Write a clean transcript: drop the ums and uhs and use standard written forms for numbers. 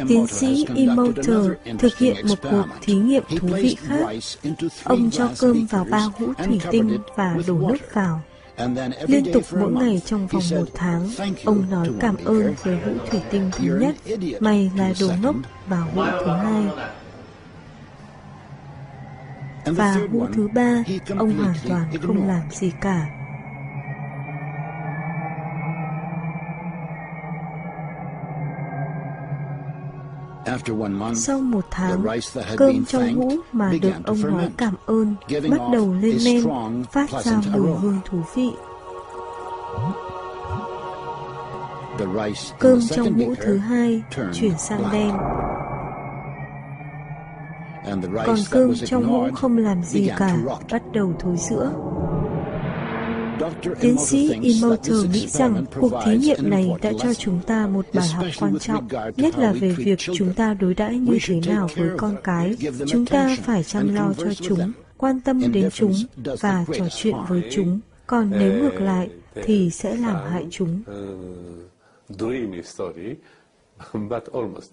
Tiến sĩ Emoter thực hiện một cuộc thí nghiệm thú vị khác. Ông cho cơm vào 3 hũ thủy tinh và đổ nước vào. Liên tục mỗi ngày trong vòng 1 tháng, ông nói cảm ơn với hũ thủy tinh thứ nhất, mày là đồ ngốc, vào hũ thứ hai. Và hũ thứ 3, ông hoàn toàn không làm gì cả. Sau 1 tháng, cơm trong hũ mà được ông nói cảm ơn bắt đầu lên men, phát ra mùi hương thú vị. Cơm trong hũ thứ 2 chuyển sang đen. Còn cơm trong hũ không làm gì cả, bắt đầu thối rữa. Tiến sĩ Emoter nghĩ rằng cuộc thí nghiệm này đã cho chúng ta một bài học quan trọng, nhất là về việc chúng ta đối đãi như thế nào với con cái. Chúng ta phải chăm lo cho chúng, quan tâm đến chúng và trò chuyện với chúng. Còn nếu ngược lại thì sẽ làm hại chúng. Dreamy story, but almost.